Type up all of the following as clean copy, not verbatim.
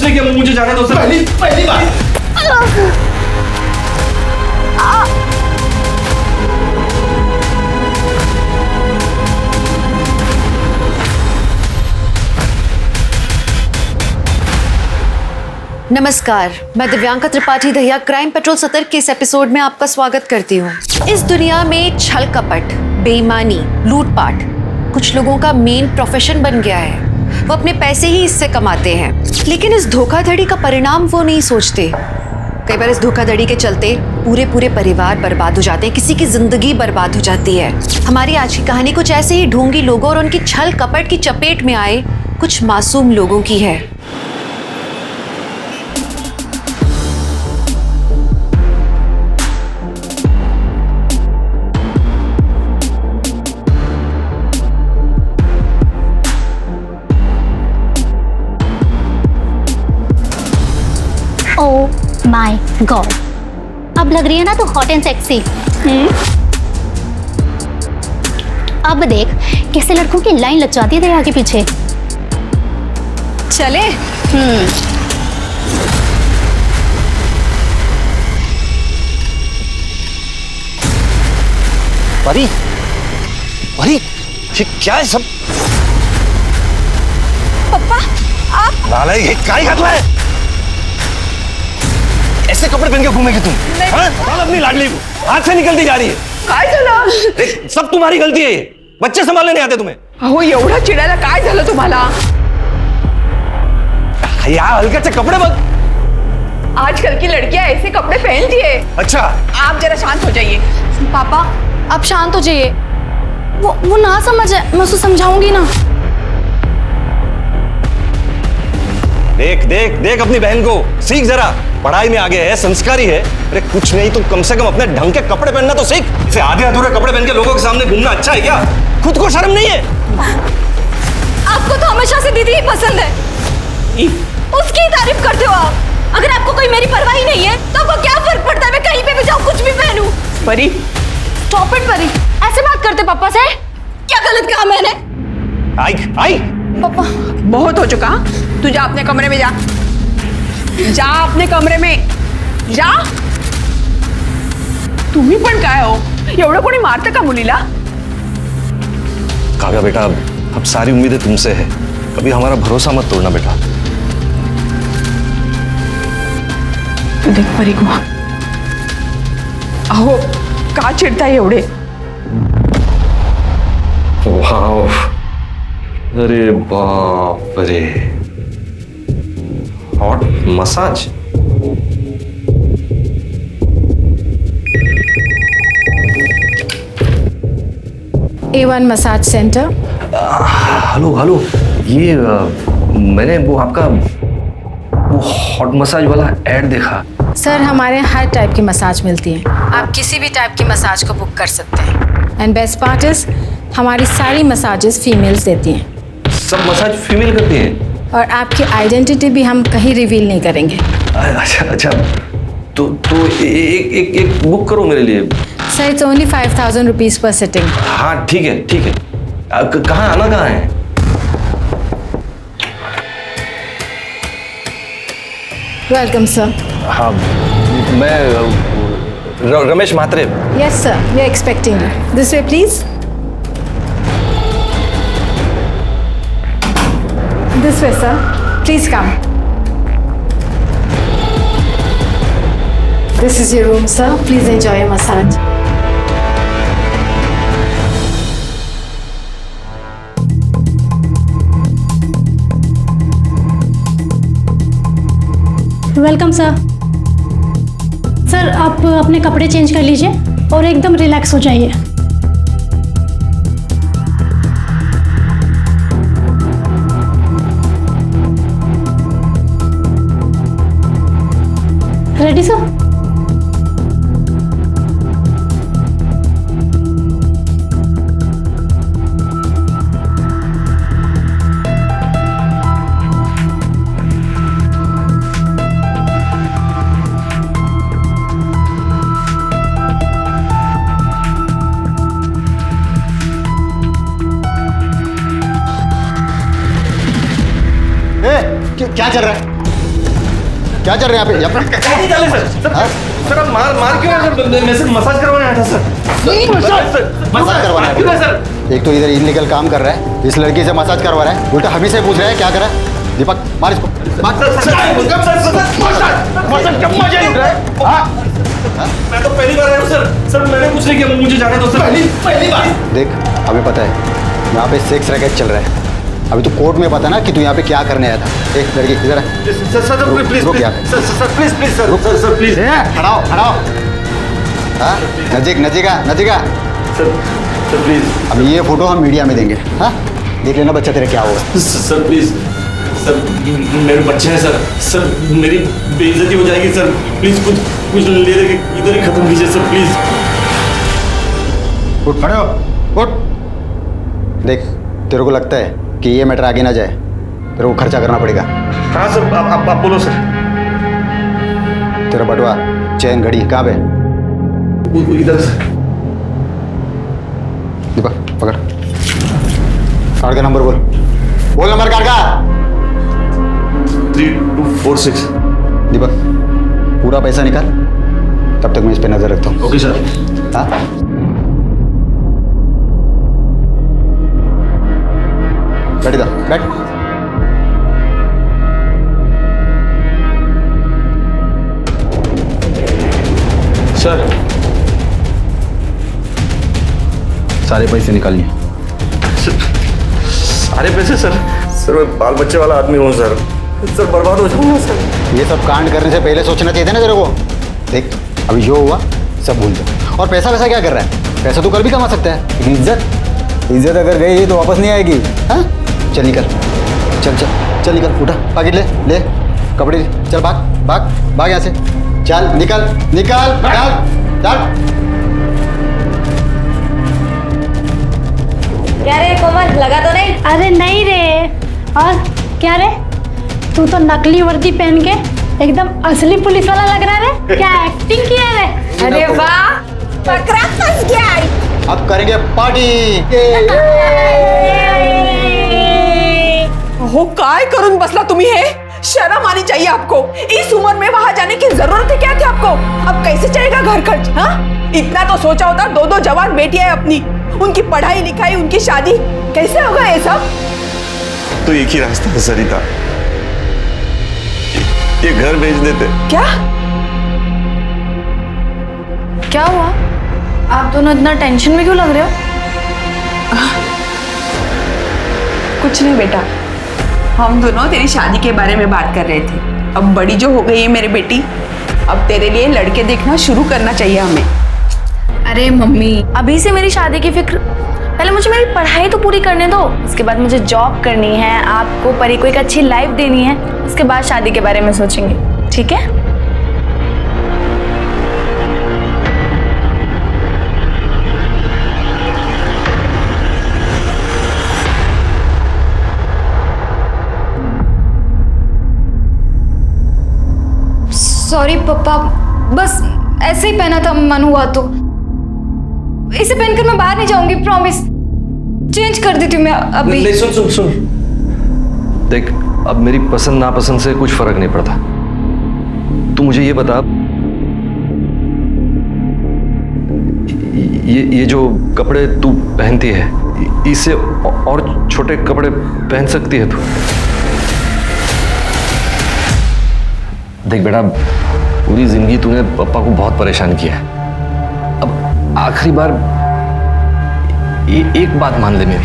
उसने क्या मुझे जाने दो सर। पहली बात नमस्कार, मैं दिव्यांका त्रिपाठी दहिया क्राइम पेट्रोल सतर्क के इस एपिसोड में आपका स्वागत करती हूँ। इस दुनिया में छल कपट, बेईमानी, लूटपाट कुछ लोगों का मेन प्रोफेशन बन गया है। वो अपने पैसे ही इससे कमाते हैं, लेकिन इस धोखाधड़ी का परिणाम वो नहीं सोचते। कई बार इस धोखाधड़ी के चलते पूरे पूरे परिवार बर्बाद हो जाते हैं, किसी की जिंदगी बर्बाद हो जाती है। हमारी आज की कहानी कुछ ऐसे ही ढोंगी लोगों और उनकी छल कपट की चपेट में आए कुछ मासूम लोगों की है। ओह माय गॉड, अब लग रही है ना तो हॉट एंड सेक्सी। अब देख कैसे लड़कों की लाइन लग जाती है तेरे आगे पीछे। चले परी, परी, ये क्या है सब? पापा आप नालायक, ये क्या ही घटना है? ऐसे कपड़े पहन के घूमेगी तुम? हाँ? डाल अपनी लाडली को, हाथ से निकलती जा रही है। काय झालं? देख, सब तुम्हारी गलती है ये। बच्चे संभालने नहीं आते तुम्हें। अहो एवढं चिडायला काय झालं तुम्हाला? यार हल्के से कपड़े बद। आजकल की लड़कियां ऐसे कपड़े पहनती है। अच्छा, आप जरा शांत हो जाइए। पापा आप शांत हो जाइए। वो ना समझे, मैं उसको समझाऊंगी ना। देख देख देख अपनी बहन को, सीख जरा। पढ़ाई में आगे है, संस्कारी है। अरे कुछ नहीं तो कम से कम अपने ढंग के कपड़े पहनना तो सीख। इसे आधे अधूरे कपड़े पहन के लोगों के सामने घूमना अच्छा है क्या? खुद को शर्म नहीं है? आपको तो हमेशा से दीदी ही पसंद है, उसकी ही तारीफ करते हो आप। अगर आपको कोई मेरी परवाह ही नहीं है तो आपको क्या फर्क पड़ता है मैं कहीं पे भी जाऊँ, कुछ भी पहनूं? परी, स्टॉप इट परी, ऐसे बात करते पापा से? क्या गलत कहा मैंने? आई आई पापा बहुत हो चुका। तू जा अपने कमरे में, जा जा अपने कमरे में जा। तुम्ही पण काय हो, एवढं कोणी मारतं का मुलीला? काव्या बेटा, अब सारी उम्मीदें तुमसे है। कभी हमारा भरोसा मत तोड़ना बेटा। तू देख परी को, अहो का चिडताय एवढे? वाव, अरे बाप रे, hot massage. A1 massage centre. Hello hello, ये मैंने वो आपका वो हॉट मसाज वाला ऐड देखा। सर हमारे यहाँ हर टाइप की मसाज मिलती है, आप किसी भी टाइप की मसाज को बुक कर सकते हैं। एंड बेस्ट पार्ट इज हमारी सारी मसाजेस फीमेल्स देती हैं। सब मसाज फीमेल करती हैं? और आपकी आइडेंटिटी भी हम कहीं रिवील नहीं करेंगे। अच्छा अच्छा, तो एक बुक करो मेरे लिए। Sir it's only 5000 rupees per sitting. हाँ ठीक है ठीक है। कहाँ आना कहाँ है? Welcome sir. हाँ, मैं Ramesh Mhatre. Yes sir, we are expecting you. This way please. This way sir, please come. This is your room sir, please enjoy your massage. Welcome sir. Sir आप अपने कपड़े चेंज कर लीजिए और एकदम रिलैक्स हो जाइए। Ready sir? क्या चल रहा है? क्या चल रहा है यहाँ पे? नहीं चले सर। हाँ? सर आप मार क्यों रहे हैं? मैं सिर्फ मसाज करवाने आया था सर। मसाज करवाना क्यों है है? सर? एक तो इधर इलीगल काम कर रहा है, इस लड़की से मसाज करवा रहा है, उल्टा हमी से पूछ रहा है क्या करा। दीपक मार इसको, मैं तो पहली बार आया हूँ सर। सर मैंने कुछ नहीं किया, मुझे जाने दो सर। पहली बार। देख हमें पता है यहाँ पे सेक्स रैकेट चल रहा है। अभी तू कोर्ट में बता ना कि तू यहाँ पे क्या करने आया था। एक लड़की इधर आ। सर प्लीज रुक यार। Sir please sir please. खड़ाओ खड़ाओ। हाँ नजीका सर प्लीज। अब ये फोटो हम मीडिया में देंगे। हाँ देख लेना बच्चा तेरा क्या होगा। सर प्लीज सर, मेरे बच्चे हैं सर मेरी बेइज्जती हो जाएगी सर। प्लीज कुछ ले दे, इधर ही खत्म कीजिए सर प्लीज। उठ खड़े हो उठ। देख तेरे को लगता है कि ये मैटर आगे ना जाए, तेरे को खर्चा करना पड़ेगा। हाँ सर आप बोलो सर। तेरा बटुआ चैन घड़ी कहाँ पे? इधर सर। दीपक पकड़, कार्ड का नंबर बोल नंबर कार्ड का। 3246। दीपक पूरा पैसा निकाल, तब तक मैं इस पे नजर रखता हूँ। Okay sir. हाँ बैठ इधर बैठ। सर सारे पैसे निकालिए। सारे पैसे सर मैं बाल बच्चे वाला आदमी हूँ सर बर्बाद हो जाऊंगा सर। ये सब कांड करने से पहले सोचना चाहिए था ना तेरे को। देख अभी जो हुआ सब भूल जा। और पैसा वैसा क्या कर रहा है? पैसा तो कल भी कमा सकता है, लेकिन इज्जत अगर गई तो वापस नहीं आएगी। हाँ चल निकल, चल निकल, उठा पाकिट ले कपड़े, चल भाग यहाँ से, चल निकल चल। क्या रे कोमल, लगा तो नहीं? अरे नहीं रे। और क्या रे, तू तो नकली वर्दी पहन के एकदम असली पुलिस वाला लग रहा है। क्या एक्टिंग किया रे? अरे वाह, पकड़ा फंस गया। अब करेंगे पार्टी। हो काय करून बसला तुम्ही हे? शर्म आनी चाहिए आपको। इस उम्र में वहां जाने की जरूरत है क्या थी आपको? अब कैसे चलेगा घर खर्च? हाँ इतना तो सोचा होता। दो जवान बेटियां है अपनी, उनकी पढ़ाई लिखाई, उनकी शादी, कैसे होगा ये सब? तो एक ही रास्ता है सरिता, ये घर बेच देते। क्या हुआ? आप दोनों इतना टेंशन में क्यों लग रहे हो? कुछ नहीं बेटा, हम दोनों तेरी शादी के बारे में बात कर रहे थे। अब बड़ी जो हो गई है मेरी बेटी, अब तेरे लिए लड़के देखना शुरू करना चाहिए हमें। अरे मम्मी, अभी से मेरी शादी की फिक्र? पहले मुझे मेरी पढ़ाई तो पूरी करने दो, उसके बाद मुझे जॉब करनी है, आपको परी को एक अच्छी लाइफ देनी है, उसके बाद शादी के बारे में सोचेंगे, ठीक है? सॉरी पापा, बस ऐसे ही पहना था, मन हुआ तो। इसे पहनकर मैं बाहर नहीं जाऊंगी, प्रॉमिस। चेंज कर देती हूँ मैं अभी। नहीं सुन देख, अब मेरी पसंद नापसंद से कुछ फर्क नहीं पड़ता। तू मुझे ये बता, ये जो कपड़े तू पहनती है, इससे और छोटे कपड़े पहन सकती है तू? देख बेटा, पूरी जिंदगी तूने पापा को बहुत परेशान किया है। अब आखिरी बार एक बात मान ले मेरी।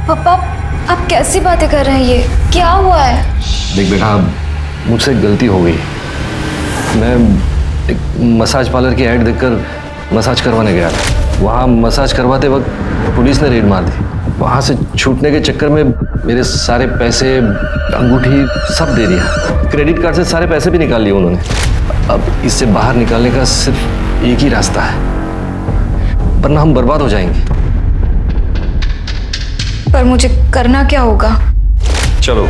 पापा आप कैसी बातें कर रहे हैं? ये क्या हुआ है? देख बेटा, मुझसे गलती हो गई। मैं एक मसाज पार्लर की ऐड देखकर मसाज करवाने गया था। वहाँ मसाज करवाते वक्त पुलिस ने रेड मार दी। वहाँ से छूटने के चक्कर में मेरे सारे पैसे, अंगूठी सब दे दिया। क्रेडिट कार्ड से सारे पैसे भी निकाल लिए उन्होंने। अब इससे बाहर निकालने का सिर्फ एक ही रास्ता है, वरना हम बर्बाद हो जाएंगे। पर मुझे करना क्या होगा? चलो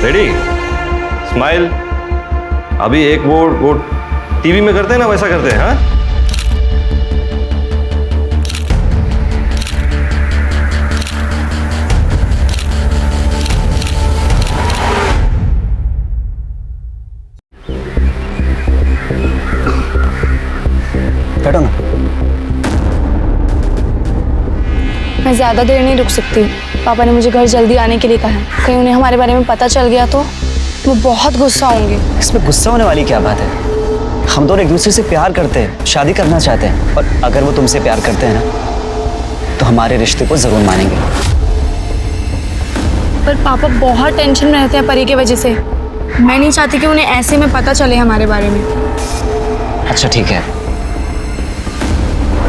रेडी, स्माइल। अभी एक वो टीवी में करते हैं ना, वैसा करते हैं। हाँ मैं ज़्यादा देर नहीं रुक सकती। पापा ने मुझे घर जल्दी आने के लिए कहा है। कहीं उन्हें हमारे बारे में पता चल गया तो वो बहुत गुस्सा होंगे। इसमें गुस्सा होने वाली क्या बात है? हम दोनों एक दूसरे से प्यार करते हैं, शादी करना चाहते हैं, और अगर वो तुमसे प्यार करते हैं ना तो हमारे रिश्ते को जरूर मानेंगे। पर पापा बहुत टेंशन में रहते हैं परी की वजह से। मैं नहीं चाहती कि उन्हें ऐसे में पता चले हमारे बारे में। अच्छा ठीक है,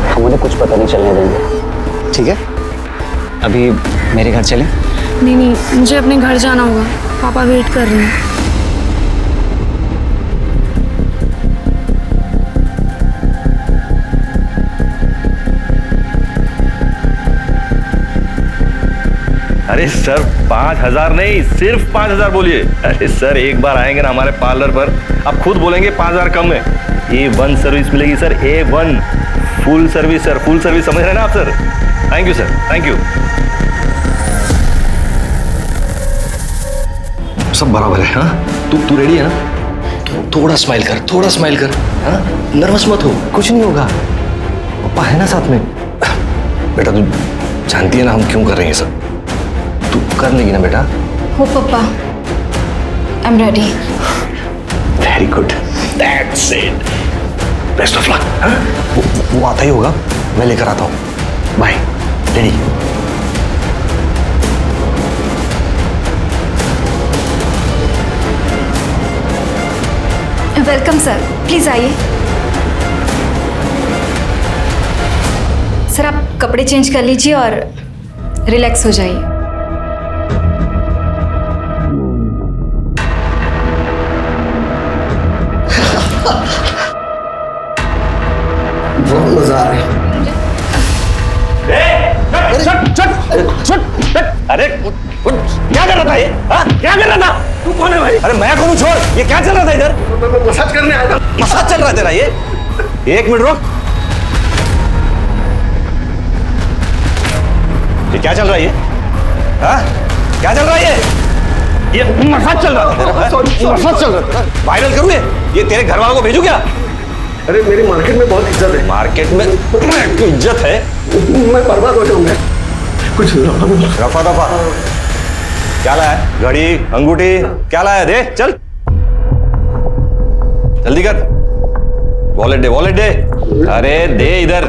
हम उन्हें कुछ पता नहीं चलने देंगे, ठीक है? अभी मेरे घर चलें? नहीं नहीं, मुझे अपने घर जाना होगा, पापा वेट कर रहे हैं। अरे सर 5,000 नहीं, सिर्फ 5,000 बोलिए। अरे सर एक बार आएंगे ना हमारे पार्लर पर, आप खुद बोलेंगे 5,000 कम है। A1 सर्विस मिलेगी sir, A1 full service sir, full service समझ रहे हैं ना आप sir? Thank you sir, thank you. सब बराबर है। हाँ तू रेडी है ना? थोड़ा स्माइल कर, थोड़ा स्माइल कर। हाँ नर्वस मत हो, कुछ नहीं होगा, पापा है ना साथ में। बेटा तू जानती है ना हम क्यों कर रहे हैं सब, तू कर लेगी ना बेटा? हो पापा, I am ready. Very good, that's it, best of luck. हाँ वो आता ही होगा, मैं लेकर आता हूँ। Bye, ready? Welcome sir, please आइए। सर आप कपड़े चेंज कर लीजिए और रिलैक्स हो जाइए। बहुत मजा आ रहा है। अरे क्या कर रहा था ये? हाँ क्या कर रहा था? तू कौन है भाई? अरे मैं कौन हूँ, छोड़। ये क्या चल रहा था इधर? मसाज करने आया था। मसाज चल रहा है तेरा ये? एक मिनट रुक, ये क्या चल रहा है ये? हाँ क्या चल रहा है ये मसाज चल रहा था तेरा? मसाज चल रहा था, वायरल करूँ ये तेरे घर वालों को भेजू क्या? अरे मेरी मार्केट में बहुत इज्जत है। मार्केट में क्यों इज्जत है? मैं बर्बाद हो जाऊंगा। कुछ रफा दफा क्या लाया है? घड़ी, अंगूठी क्या लाया है? दे चल, जल्दी कर। वॉलेट दे, वॉलेट दे। अरे दे इधर।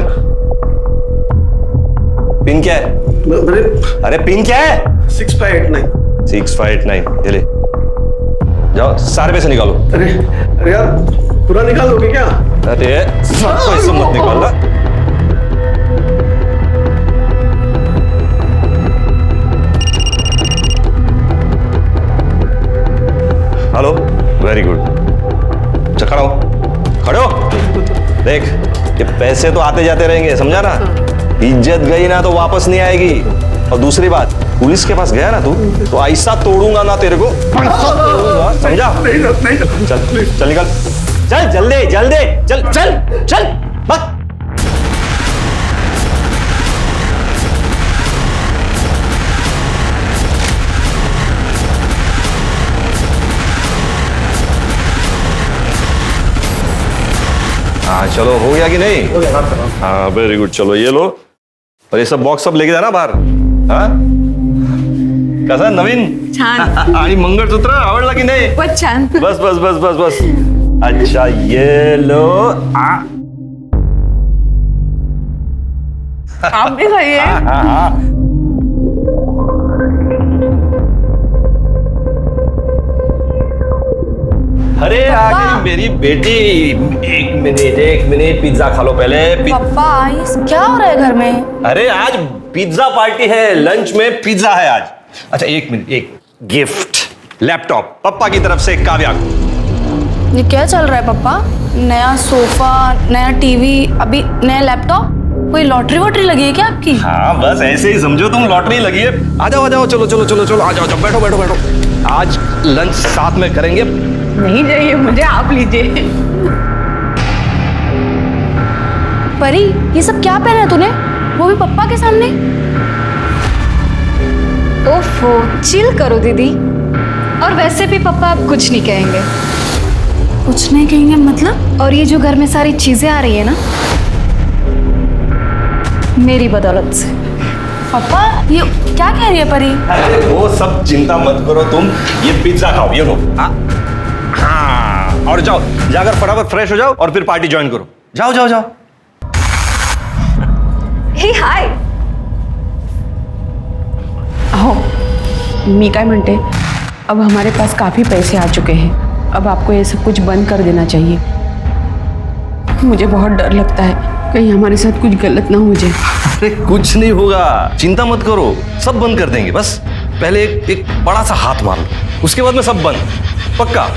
पिन क्या है? अरे पिन क्या है? 6589। 6589 ये ले जाओ, सारे पैसे निकालो। अरे अरे यार पूरा निकाल दोगे क्या? अरे सब पैसे मत निकालना। Hello, very good. खड़ा हो, खड़े हो। देख ये पैसे तो आते जाते रहेंगे, समझा ना? इज्जत गई ना तो वापस नहीं आएगी। और दूसरी बात, पुलिस के पास गया ना तू तो ऐसा तोड़ूंगा ना तेरे को, समझा? नहीं चल चल निकल, चल जल्दी जल्दी, चल चल चल बस। हाँ चलो, हो गया कि नहीं? हाँ वेरी गुड, चलो ये लो। और ये सब बॉक्स सब लेके जाना बाहर। हाँ कसा नवीन? छान। आणि मंगळसूत्र आवडला की नाही? बहुत छान। बस बस बस बस बस। अच्छा ये लो। आप भी खाइए। हाँ। अरे आ गई मेरी बेटी। एक मिनट पिज्जा खा लो पहले। पापा ये क्या हो रहा है घर में? अरे आज पिज्जा पार्टी है, लंच में पिज्जा है आज। अच्छा एक मिनट, एक गिफ्ट, लैपटॉप पापा की तरफ से काव्या को। ये क्या चल रहा है पापा? नया सोफा, नया टीवी, अभी नया लैपटॉप? कोई लॉटरी वॉटरी लगी है क्या आपकी? हाँ बस ऐसे ही समझो तुम, लॉटरी लगी है। आ जाओ चलो चलो चलो चलो, आ जाओ बैठो बैठो बैठो। आज लंच साथ में करेंगे। नहीं चाहिए मुझे, आप लीजिए। परी ये सब क्या पहना है तूने, वो भी पप्पा के सामने? ओफो, चिल करो दीदी। और वैसे भी पापा आप कुछ नहीं कहेंगे। कुछ नहीं कहेंगे मतलब? और ये जो घर में सारी चीजें आ रही है ना, मेरी बदौलत से। पापा ये क्या कह रही है परी? अरे वो सब चिंता मत करो तुम, ये पिज्जा खाओ, ये लो। हाँ, और जाओ जाकर फटाफट फ्रेश हो जाओ और फिर पार्टी ज्वाइन करो। जाओ जाओ जाओ। हे हाय। अहो, मी काय म्हणते, अब हमारे पास काफी पैसे आ चुके हैं, अब आपको ये सब कुछ बंद कर देना चाहिए। मुझे बहुत डर लगता है कहीं हमारे साथ कुछ गलत ना हो जाए। अरे कुछ नहीं होगा, चिंता मत करो, सब बंद कर देंगे। बस पहले एक बड़ा सा हाथ मार लो, उसके बाद में सब बंद, पक्का।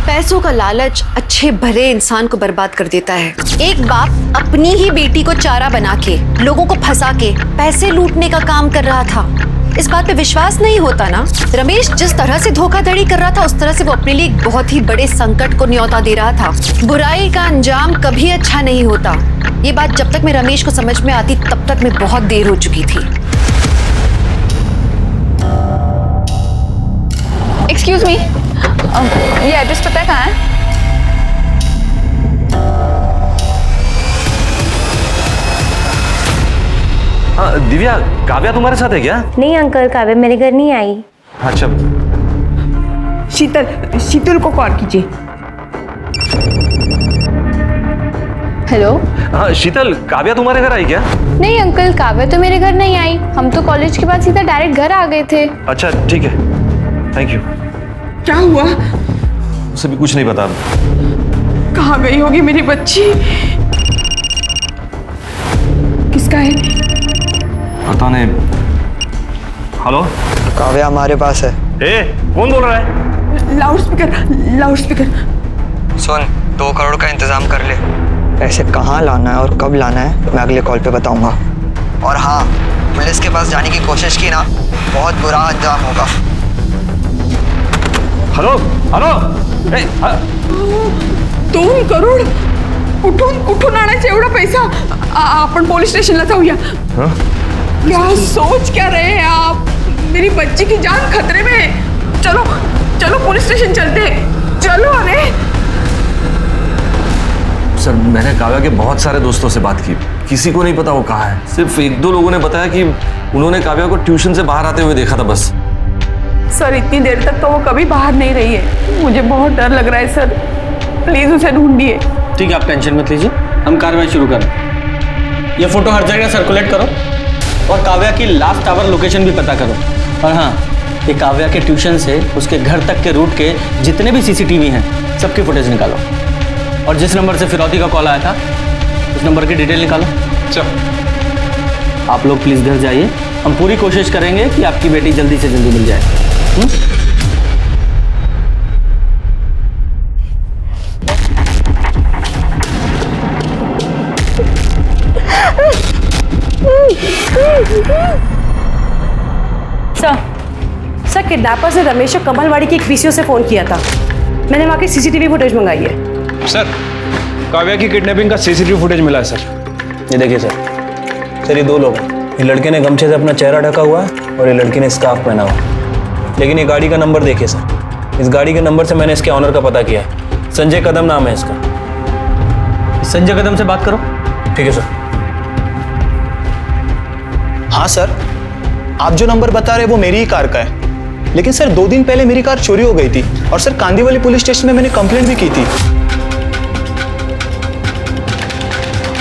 पैसों का लालच अच्छे भले इंसान को बर्बाद कर देता है। एक बाप अपनी ही बेटी को चारा बना के, लोगों को फंसा के पैसे लूटने का काम कर रहा था। इस बात पे विश्वास नहीं होता ना। रमेश जिस तरह से धोखाधड़ी कर रहा था, उस तरह से वो अपने लिए एक बहुत ही बड़े संकट को न्योता दे रहा था। बुराई का अंजाम कभी अच्छा नहीं होता। ये बात जब तक मैं रमेश को समझ में आती, तब तक मैं बहुत देर हो चुकी थी। एक्सक्यूज मी, ये एड्रेस पता है कहाँ है? हाँ दिव्या, काव्या तुम्हारे साथ है क्या? नहीं अंकल, काव्या मेरे घर नहीं आई। अच्छा, शीतल को कॉल कीजिए। हेलो। हाँ शीतल, काव्या तुम्हारे घर आई क्या? नहीं अंकल, काव्या तो मेरे घर नहीं आई। हम तो कॉलेज के बाद सीधा डायरेक्ट घर आ गए थे। अच्छा ठीक है, थैंक यू। क्या हुआ? उसे भी कुछ नहीं पता। कहाँ गई होगी मेरी बच्ची? किसका है? पता नहीं। हेलो, काव्या हमारे पास है। ए, कौन बोल रहा है? Loud speaker. सुन, 2 करोड़ का इंतजाम कर ले। पैसे कहाँ लाना है और कब लाना है मैं अगले कॉल पे बताऊंगा। और हाँ, पुलिस के पास जाने की कोशिश की ना, बहुत बुरा अंजाम होगा। हेलो हेलो, 2 करोड कुठून आणायचा एवढा पैसा? आपण पोलीस स्टेशनला जाऊया। क्या सोच क्या रहे हैं आप? मेरी बच्ची की जान खतरे में है। चलो चलो पुलिस स्टेशन चलते हैं, चलो। अरे सर, मैंने काव्या के बहुत सारे दोस्तों से बात की, किसी को नहीं पता वो कहाँ है। सिर्फ 1-2 लोगों ने बताया कि उन्होंने काव्या को ट्यूशन से बाहर आते हुए देखा था बस। सर, इतनी देर तक तो वो कभी बाहर नहीं रही है। मुझे बहुत डर लग रहा है सर, प्लीज उसे ढूंढिए। ठीक है, आप टेंशन मत लीजिए, हम कार्रवाई शुरू करें। ये फोटो हर जगह सर्कुलेट करो और काव्या की लास्ट आवर लोकेशन भी पता करो। और हाँ, ये काव्या के ट्यूशन से उसके घर तक के रूट के जितने भी सीसीटीवी हैं, सबकी फुटेज निकालो। और जिस नंबर से फिरौती का कॉल आया था, उस नंबर की डिटेल निकालो। चलो, आप लोग प्लीज़ घर जाइए। हम पूरी कोशिश करेंगे कि आपकी बेटी जल्दी से जल्दी मिल जाए। सर, किडनैपर्स ने रमेश और कमलवाड़ी की एक पीसीओ से फोन किया था। मैंने वहाँ की सीसीटीवी फुटेज मंगाई है। सर, काव्या की किडनैपिंग का सीसीटीवी फुटेज मिला है सर। ये देखिए सर, ये 2 लोग हैं। ये लड़के ने गमछे से अपना चेहरा ढका हुआ है और ये लड़की ने स्कार्फ पहना हुआ है। लेकिन ये गाड़ी का नंबर देखिए सर, इस गाड़ी के नंबर से मैंने इसके ऑनर का पता किया है। संजय कदम नाम है इसका। संजय कदम से बात करो। ठीक है सर। हाँ सर, आप जो नंबर बता रहे हैं वो मेरी ही कार का है। लेकिन सर 2 दिन पहले मेरी कार चोरी हो गई थी और सर कांदीवली पुलिस स्टेशन में मैंने कंप्लेंट भी की थी।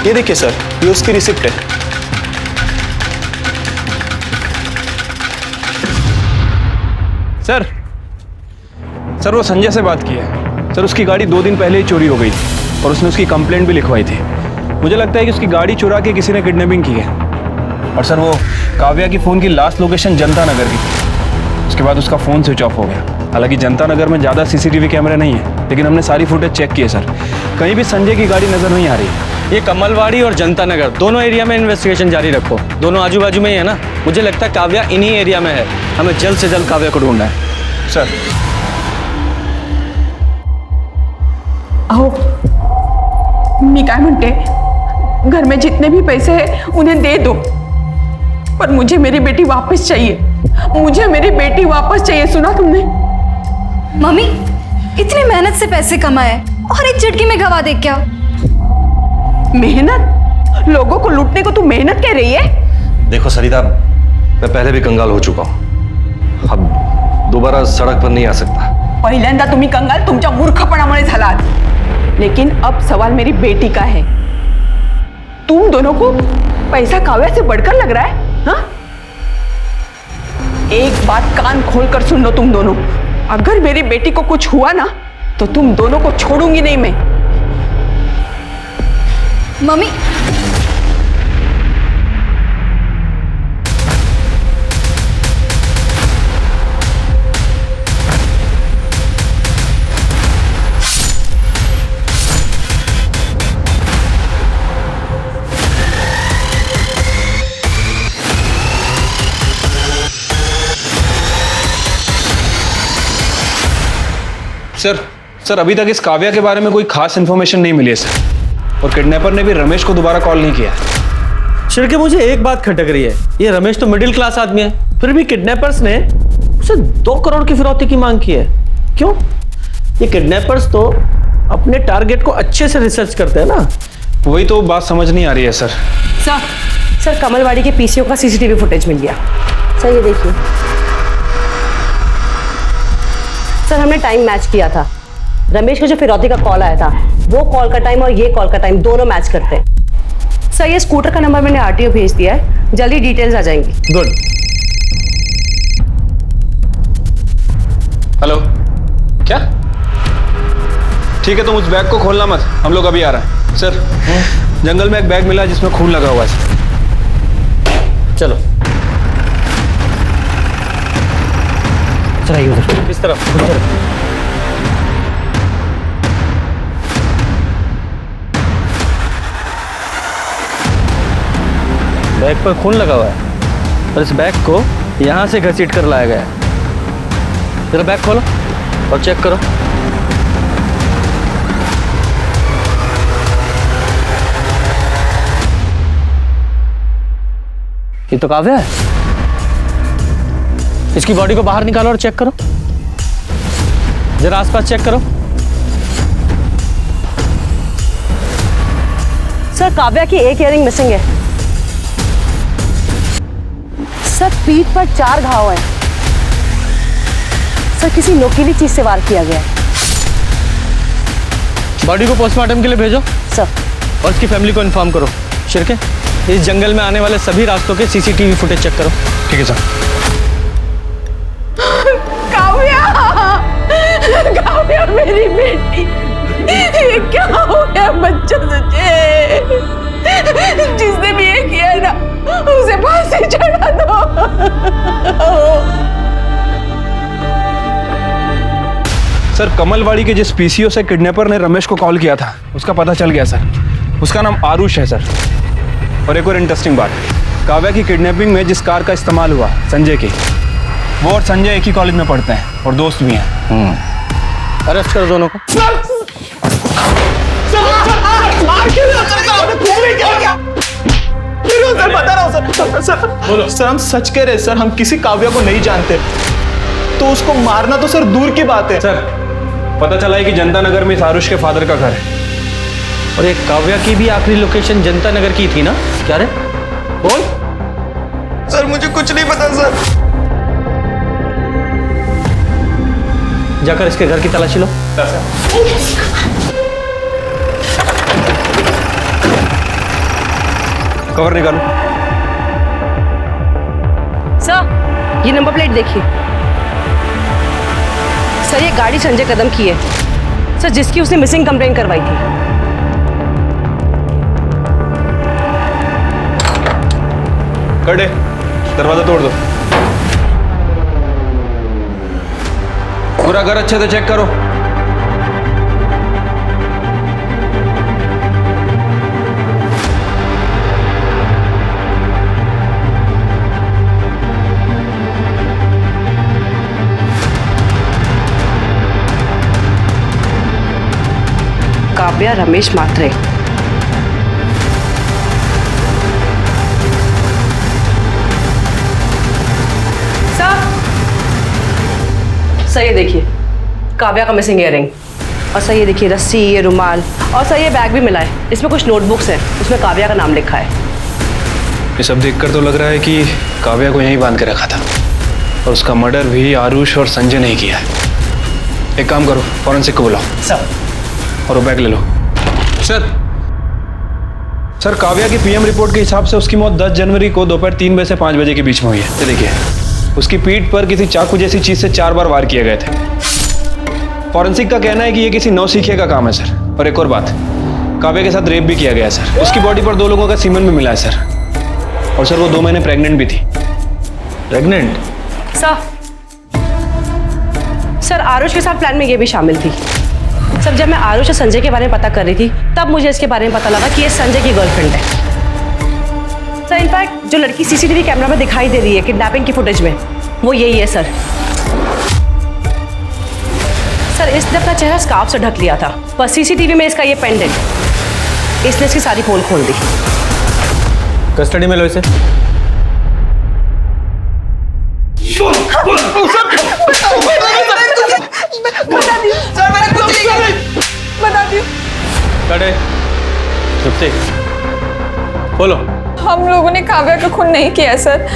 ये देखिए सर, ये उसकी रिसिप्ट है। सर वो संजय से बात की है। सर उसकी गाड़ी 2 दिन पहले ही चोरी हो गई थी और उसने उसकी कंप्लेंट भी लिखवाई थी। मुझे लगता है कि उसकी गाड़ी चुरा के किसी ने किडनैपिंग की है। और सर वो काव्या की फ़ोन की लास्ट लोकेशन जनता नगर की थी। उसके बाद उसका फ़ोन स्विच ऑफ हो गया। हालांकि जनता नगर में ज़्यादा सीसीटीवी कैमरे नहीं है, लेकिन हमने सारी फुटेज चेक की है सर, कहीं भी संजय की गाड़ी नज़र नहीं आ रही है। ये कमलवाड़ी और जनता नगर दोनों एरिया में इन्वेस्टिगेशन जारी रखो। दोनों आजू बाजू में ही है ना। मुझे लगता है काव्या इन्हीं एरिया में है। हमें जल्द से जल्द काव्या को ढूंढना है सर। अहो, मी काय म्हणते, घर में जितने भी पैसे हैं उन्हें दे दो, पर मुझे मेरी बेटी वापस चाहिए। मुझे मेरी बेटी वापस चाहिए, सुना तुमने? मम्मी, इतनी मेहनत से पैसे कमाए और एक झटके में गवा दे क्या? मेहनत? लोगों को लूटने को तू मेहनत कह रही है? देखो सरिता, मैं पहले भी कंगाल हो चुका हूं, अब दोबारा सड़क पर नहीं आ सकता। पहिल्यांदा तुम्ही कंगाल तुमच्या मूर्खपणामुळे झालात, लेकिन अब सवाल मेरी बेटी का है। तुम दोनों को पैसा काव्या से बढ़कर लग रहा है? हाँ? एक बात कान खोलकर सुन लो तुम दोनों, अगर मेरी बेटी को कुछ हुआ ना तो तुम दोनों को छोड़ूंगी नहीं मैं। मम्मी, सर अभी तक इस काव्या के बारे में कोई खास इन्फॉर्मेशन नहीं मिली है सर, और किडनैपर ने भी रमेश को दोबारा कॉल नहीं किया। शिर्के, मुझे एक बात खटक रही है, ये रमेश तो मिडिल क्लास आदमी है, फिर भी किडनैपर्स ने उसे 2 करोड़ की फिरौती की मांग की है। क्यों? ये किडनैपर्स तो अपने टारगेट को अच्छे से रिसर्च करते हैं ना। वही तो बात समझ नहीं आ रही है सर। सर कमलवाड़ी के पीसीओ का सीसीटीवी फुटेज मिल गया। सर ये देखिए, सर हमने टाइम मैच किया था। रमेश को जो फिरौती का कॉल आया था, वो कॉल का टाइम और ये कॉल का टाइम दोनों मैच करते हैं। सर ये स्कूटर का नंबर मैंने आरटीओ भेज दिया है, जल्दी डिटेल्स आ जाएंगी। गुड। हेलो, क्या? ठीक है, तुम उस बैग को खोलना मत, हम लोग अभी आ रहे हैं। सर जंगल में एक बैग मिला जिसमें खून लगा हुआ है। चलो सर आइए उधर। किस तरफ? बैग पर खून लगा हुआ है और इस बैग को यहां से घसीट कर लाया गया है। जरा बैग खोलो और चेक करो। ये तो काव्या है। इसकी बॉडी को बाहर निकालो और चेक करो, जरा आसपास चेक करो। सर काव्या की एक इयरिंग मिसिंग है। सर पीठ पर 4 घाव हैं। सर किसी नोकीली चीज से वार किया गया है। बॉडी को पोस्टमार्टम के लिए भेजो सर, और इसकी फैमिली को इन्फॉर्म करो। शिर्के, इस जंगल में आने वाले सभी रास्तों के सीसीटीवी फुटेज चेक करो। ठीक है सर। काव्या मेरी बेटी, ये क्या हो गया बच्चा तुझे? जिसने भी ये किया है ना, उसे फांसी चढ़ा दो। सर कमलवाड़ी के जिस पीसीओ से किडनैपर ने रमेश को कॉल किया था, उसका पता चल गया सर। उसका नाम आरुष है सर। और एक और इंटरेस्टिंग बात, काव्या की किडनैपिंग में जिस कार का इस्तेमाल हुआ, संजय की, वो और संजय एक ही कॉलेज में पढ़ते हैं और दोस्त भी हैं। अरेस्ट करो दोनों को। सर बता रहा हूँ सर, सर हम सच कह रहे हैं सर, हम किसी काव्या को नहीं जानते, तो उसको मारना तो सर दूर की बात है। सर पता चला है कि जनता नगर में इस आरुष के फादर का घर है। और एक काव्या की भी आखिरी लोकेशन जनता नगर की थी ना? क्या रे? बोल। सर मुझे कुछ नहीं पता सर। जाकर इसके घर की तलाशी लो। कवर निकालो। सर ये नंबर प्लेट देखिए। सर ये गाड़ी संजय कदम की है सर, जिसकी उसने मिसिंग कंप्लेन करवाई थी। कर दे, दरवाजा तोड़ दो। पूरा घर अच्छे से चेक करो। काव्या रमेश मात्रे। सर ये देखिए काव्या का मिसिंग इयरिंग, और सर ये देखिए रस्सी, ये रुमाल, और सर ये बैग भी मिला है। इसमें कुछ नोटबुक्स हैं, उसमें काव्या का नाम लिखा है। ये सब देखकर तो लग रहा है कि काव्या को यहीं बांध के रखा था और उसका मर्डर भी आरुष और संजय ने ही किया है। एक काम करो, फॉरेंसिक को बुलाओ सर। और वो बैग ले लो। सर काव्या की पीएम रिपोर्ट के हिसाब से उसकी मौत 10 जनवरी को दोपहर 3 बजे से 5 बजे के बीच में हुई है। ये देखिए, उसकी पीठ पर किसी चाकू जैसी चीज से 4 बार वार किए गए थे। फॉरेंसिक का कहना है कि ये किसी नौसिखिए का काम है सर। और एक और बात, काव्या के साथ रेप भी किया गया है सर। उसकी बॉडी पर 2 लोगों का सीमन भी मिला है सर। और सर वो 2 महीने प्रेग्नेंट भी थी। प्रेग्नेंट? सर आरुष के साथ प्लान में ये भी शामिल थी। सर जब मैं आरुष और संजय के बारे में पता कर रही थी तब मुझे इसके बारे में पता लगा कि ये संजय की गर्लफ्रेंड है। सर इनफैक्ट जो लड़की सीसीटीवी कैमरा में दिखाई दे रही है किडनैपिंग की फुटेज में, वो यही है सर। सर इसने अपना चेहरा स्कार्फ से ढक लिया था, पर सीसीटीवी में इसका ये पेंडेंट, इसने इसकी सारी पोल खोल दी। कस्टडी में लो इसे। बता चुप से बोलो। हम लोगों ने काव्या का खून नहीं किया है सर।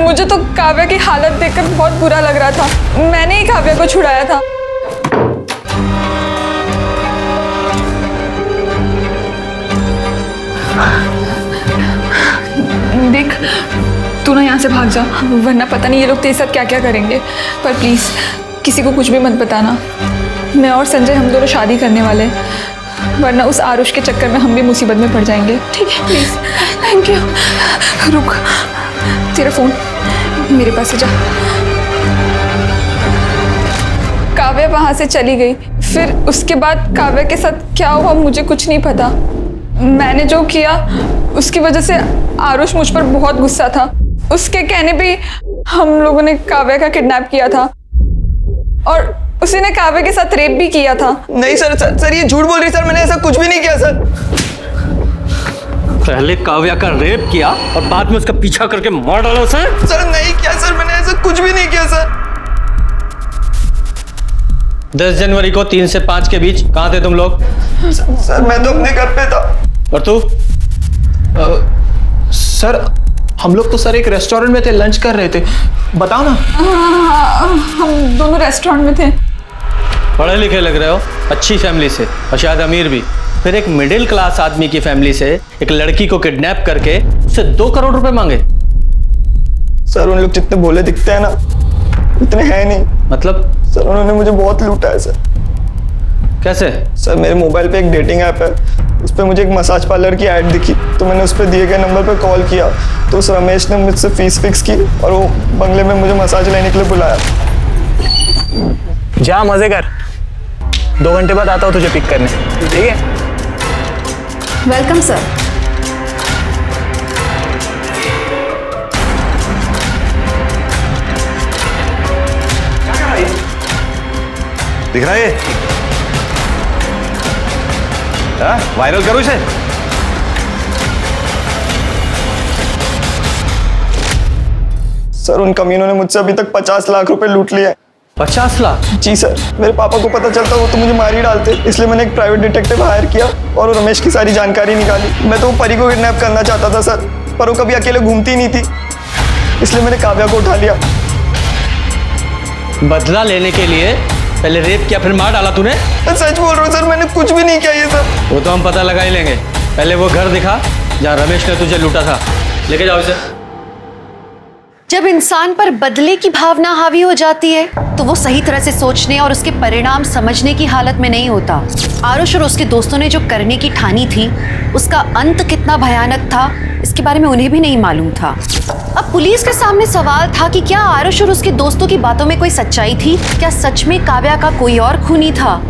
मुझे तो काव्या की हालत देखकर बहुत बुरा लग रहा था। मैंने ही काव्या को छुड़ाया था। देख तू ना यहाँ से भाग जा, वरना पता नहीं ये लोग तेरे साथ क्या क्या करेंगे। पर प्लीज किसी को कुछ भी मत बताना। मैं और संजय हम दोनों शादी करने वाले हैं, वरना उस आरुष के चक्कर में हम भी मुसीबत में पड़ जाएंगे। ठीक है प्लीज। Thank you. रुक, तेरा फोन मेरे पास से जा। काव्या वहां से चली गई, फिर उसके बाद काव्या के साथ क्या हुआ मुझे कुछ नहीं पता। मैंने जो किया उसकी वजह से आरुष मुझ पर बहुत गुस्सा था। उसके कहने पे हम लोगों ने काव्या का किडनैप किया था और उसी ने काव्या के साथ रेप भी किया था। नहीं सर ये झूठ बोल रही सर, मैंने ऐसा कुछ भी नहीं किया सर। पहले काव्या का रेप किया और बाद में उसका पीछा करके मार डाला उसे। सर नहीं किया सर, मैंने ऐसा कुछ भी नहीं किया सर। 10 जनवरी को 3 से 5 के बीच कहाँ थे तुम लोग? सर मैं तो अपने घर पे था। और तू? सर हम लोग तो सर एक रेस्टोरेंट में थे, लंच कर रहे थे। बताओ ना। हम दोनों रेस्टोरेंट में थे। पढ़े लिखे लग रहे हो, अच्छी फैमिली से और शायद अमीर भी। फिर एक मिडिल क्लास आदमी की फैमिली से एक लड़की को किडनैप करके उससे 2 करोड़ रुपए मांगे। सर उन लोग जितने भोले दिखते हैं ना, इतने हैं नहीं। मतलब? सर उन्होंने मुझे बहुत लूटा है सर। कैसे? सर मेरे मोबाइल पे एक डेटिंग ऐप है, उस पर मुझे एक मसाज पार्लर की ऐड दिखी, तो मैंने उस पर दिए गए नंबर पर कॉल किया, तो उस रमेश ने मुझसे फीस फिक्स की और वो बंगले में मुझे मसाज लेने के लिए बुलाया। जा मजे कर, 2 घंटे बाद आता हूँ तुझे पिक करने, ठीक है? Welcome sir. दिख रहा है? वायरल करो इसे। सर उन कमीनों ने मुझसे अभी तक 50 लाख रुपए लूट लिए। 50 लाख? जी सर, मेरे पापा को पता चलता वो तो मुझे मार ही डालते, इसलिए मैंने एक प्राइवेट डिटेक्टिव हायर किया और वो रमेश की सारी जानकारी निकाली। मैं तो वो परी को किडनैप करना चाहता था सर, पर वो कभी अकेले घूमती नहीं थी, इसलिए मैंने काव्या को उठा लिया। बदला लेने के लिए पहले रेप किया फिर मार डाला तूने? मैं सच बोल रहा हूँ सर, मैंने कुछ भी नहीं किया ये सब। वो तो हम पता लगा ही लेंगे। पहले वो घर दिखा जहाँ रमेश ने तुझे लूटा था, लेके जाओ इसे। जब इंसान पर बदले की भावना हावी हो जाती है तो वो सही तरह से सोचने और उसके परिणाम समझने की हालत में नहीं होता। आरुष और उसके दोस्तों ने जो करने की ठानी थी उसका अंत कितना भयानक था इसके बारे में उन्हें भी नहीं मालूम था। अब पुलिस के सामने सवाल था कि क्या आरुष और उसके दोस्तों की बातों में कोई सच्चाई थी? क्या सच में काव्या का कोई और खूनी था?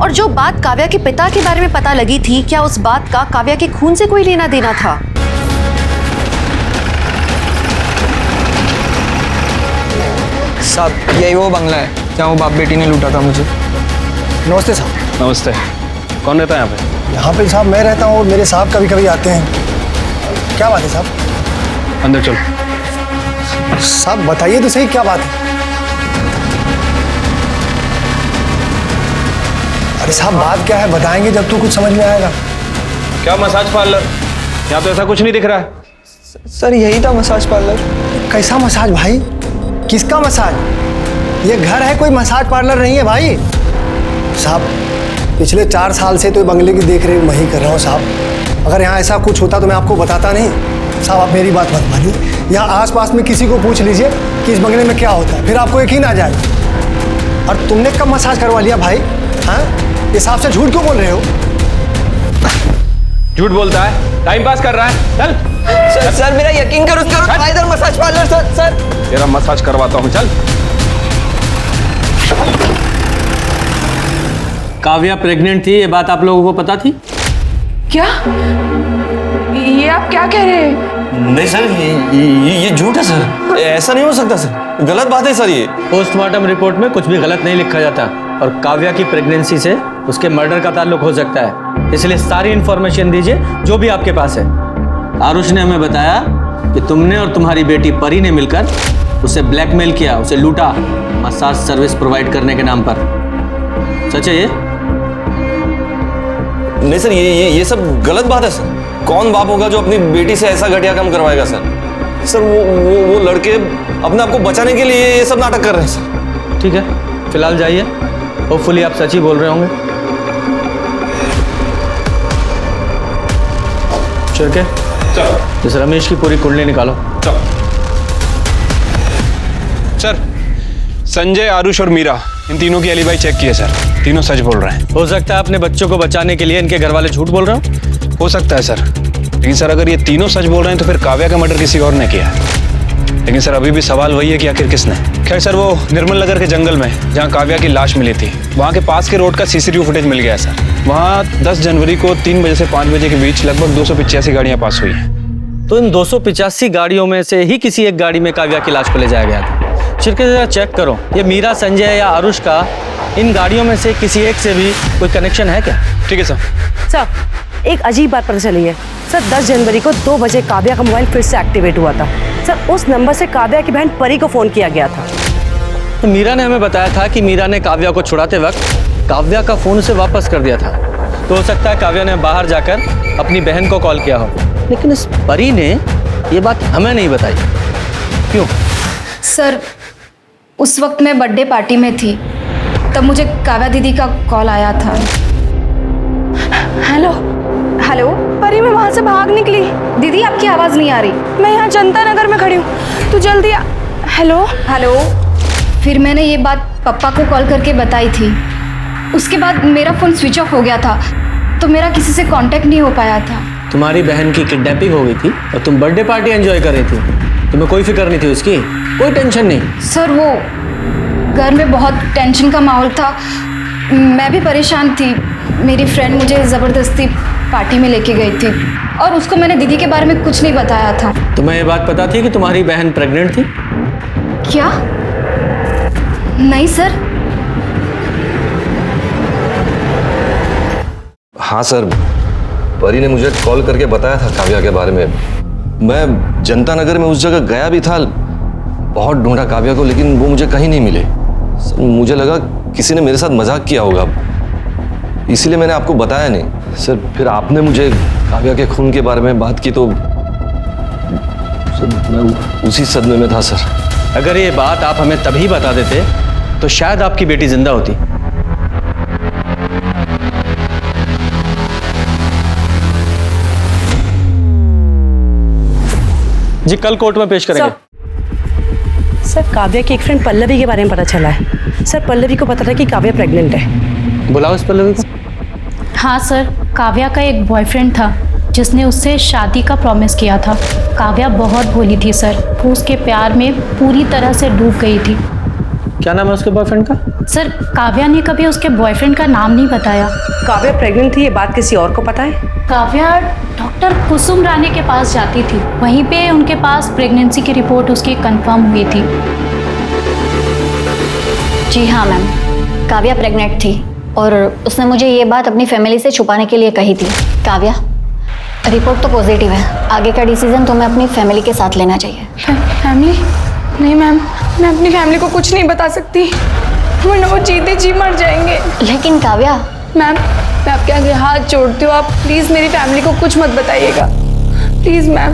और जो बात काव्या के पिता के बारे में पता लगी थी, क्या उस बात का काव्या के खून से कोई लेना देना था? साहब यही वो बंगला है जहाँ वो बाप बेटी ने लूटा था मुझे। नमस्ते साहब। नमस्ते। कौन रहता है यहाँ पे? यहाँ पे साहब मैं रहता हूँ और मेरे साहब कभी कभी आते हैं। क्या बात है साहब? अंदर चल। साहब बताइए तो सही क्या बात है? अरे साहब बात क्या है बताएंगे जब तो कुछ समझ में आएगा। क्या मसाज पार्लर? यहाँ तो ऐसा कुछ नहीं दिख रहा है। सर यही था मसाज पार्लर। कैसा मसाज भाई? किसका मसाज? ये घर है, कोई मसाज पार्लर नहीं है भाई। साहब पिछले 4 साल से तो बंगले की देख रेख मैं ही कर रहा हूँ साहब। अगर यहाँ ऐसा कुछ होता तो मैं आपको बताता नहीं। साहब आप मेरी बात मत मानिए, यहाँ आसपास में किसी को पूछ लीजिए कि इस बंगले में क्या होता है, फिर आपको यकीन आ जाए। और तुमने कब मसाज करवा लिया भाई? हाँ, इस हिसाब से झूठ क्यों बोल रहे हो? झूठ बोलता है, टाइम पास कर रहा है। चल सर मेरा यकीन करो, इधर मसाज पार्लर। सर तेरा मसाज करवाता हूँ, चल। काव्या प्रेग्नेंट थी, ये बात आप लोगों को पता थी? क्या? ये आप क्या कह रहे हैं? नहीं सर, ये झूठ है सर, ऐसा नहीं हो सकता सर, गलत बात है सर। ये पोस्टमार्टम रिपोर्ट में कुछ भी गलत नहीं लिखा जाता, और काव्या की प्रेगनेंसी से उसके मर्डर का ताल्लुक हो सकता है, इसलिए सारी इंफॉर्मेशन दीजिए जो भी आपके पास है। आरुष ने हमें बताया कि तुमने और तुम्हारी बेटी परी ने मिलकर उसे ब्लैकमेल किया, उसे लूटा मसाज सर्विस प्रोवाइड करने के नाम पर। सच है ये? नहीं सर, ये सब गलत बात है सर। कौन बाप होगा जो अपनी बेटी से ऐसा घटिया काम करवाएगा सर? सर वो लड़के अपने आप को बचाने के लिए ये सब नाटक कर रहे हैं सर। ठीक है, फिलहाल जाइए, होपफुली आप सच ही बोल रहे होंगे। चल के चलो, इस रमेश की पूरी कुंडली निकालो। चल सर, संजय, आरुष और मीरा, इन तीनों की एलिबाई चेक की है सर, तीनों सच बोल रहे हैं। हो सकता है अपने बच्चों को बचाने के लिए इनके घर वाले झूठ बोल रहे हो सकता है सर, लेकिन सर अगर ये तीनों सच बोल रहे हैं तो फिर काव्या का मर्डर किसी और ने किया है। लेकिन सर अभी भी सवाल वही है कि आखिर किसने। खैर सर, वो निर्मल नगर के जंगल में जहाँ काव्या की लाश मिली थी, वहाँ के पास के रोड का सीसीटीवी फुटेज मिल गया है सर। वहाँ 10 जनवरी को 3 बजे से 5 बजे के बीच लगभग 285 गाड़ियाँ पास हुई हैं। तो इन 285 गाड़ियों में से ही किसी एक गाड़ी में काव्या की लाश को ले जाया गया था। छिड़के जरा चेक करो, ये मीरा, संजय या आरुष का इन गाड़ियों में से किसी एक से भी कोई कनेक्शन है क्या? ठीक है सर। सर एक अजीब बात पता चली है सर, 10 जनवरी को 2 बजे काव्या का मोबाइल फिर से एक्टिवेट हुआ था सर। उस नंबर से काव्या की बहन परी को फोन किया गया था। तो मीरा ने हमें बताया था कि मीरा ने काव्या को छुड़ाते वक्त काव्या का फोन उसे वापस कर दिया था। तो हो सकता है काव्या ने बाहर जाकर अपनी बहन को कॉल किया हो, लेकिन इस परी ने ये बात हमें नहीं बताई। क्यों? सर उस वक्त मैं बर्थडे पार्टी में थी, तब मुझे काव्या दीदी का कॉल आया था। हेलो हेलो परी, मैं वहाँ से भाग निकली। दीदी आपकी आवाज़ नहीं आ रही। मैं यहाँ जनता नगर में खड़ी हूँ, तू जल्दी आ। Hello hello. फिर मैंने ये बात पापा को कॉल करके बताई थी। उसके बाद मेरा फ़ोन स्विच ऑफ हो गया था, तो मेरा किसी से कांटेक्ट नहीं हो पाया था। तुम्हारी बहन की किडनैपिंग हो गई थी और तुम बर्थडे पार्टी एंजॉय कर रही थी, तुम्हें कोई फिक्र नहीं थी उसकी? कोई टेंशन नहीं? सर वो घर में बहुत टेंशन का माहौल था, मैं भी परेशान थी। मेरी फ्रेंड मुझे ज़बरदस्ती पार्टी में लेके गई थी और उसको मैंने दीदी के बारे में कुछ नहीं बताया था। तुम्हें ये बात पता थी कि तुम्हारी बहन प्रेग्नेंट थी? क्या? नहीं सर। हाँ सर, परी ने मुझे कॉल करके बताया था काव्या के बारे में। मैं जनता नगर में उस जगह गया भी था, बहुत ढूंढा काव्या को, लेकिन वो मुझे कहीं नहीं मिले। मुझे लगा किसी ने मेरे साथ मजाक किया होगा, इसीलिए मैंने आपको बताया नहीं। सर फिर आपने मुझे काव्या के खून के बारे में बात की तो सर मैं उसी सदमे में था सर। अगर ये बात आप हमें तभी बता देते तो शायद आपकी बेटी जिंदा होती। जी कल कोर्ट में पेश करेंगे। सर काव्या की एक फ्रेंड पल्लवी के बारे में पता चला है सर। पल्लवी को पता था कि काव्या प्रेग्नेंट है। बुलाओ इस पल्लवी को। हाँ सर, काव्या का एक बॉयफ्रेंड था जिसने उससे शादी का प्रॉमिस किया था। काव्या बहुत भोली थी सर, वो उसके प्यार में पूरी तरह से डूब गई थी। क्या नाम है उसके बॉयफ्रेंड का? सर काव्या ने कभी उसके बॉयफ्रेंड का नाम नहीं बताया। काव्या प्रेग्नेंट थी, ये बात किसी और को पता है? काव्या डॉक्टर कुसुम रानी के पास जाती थी, वहीं पे उनके पास प्रेगनेंसी की रिपोर्ट उसकी कंफर्म हुई थी। जी हाँ मैम, काव्या प्रेग्नेंट थी और उसने मुझे ये बात अपनी फैमिली से छुपाने के लिए कही थी। काव्या, रिपोर्ट तो पॉजिटिव है, आगे का डिसीजन तुम्हें अपनी फैमिली के साथ लेना चाहिए। फैमिली? नहीं मैम, मैं अपनी फैमिली को कुछ नहीं बता सकती, वरना वो जीते जी मर जाएंगे। लेकिन काव्या। मैम मैं आपके आगे हाथ जोड़ती हूँ, आप प्लीज़ मेरी फैमिली को कुछ मत बताइएगा, प्लीज़ मैम।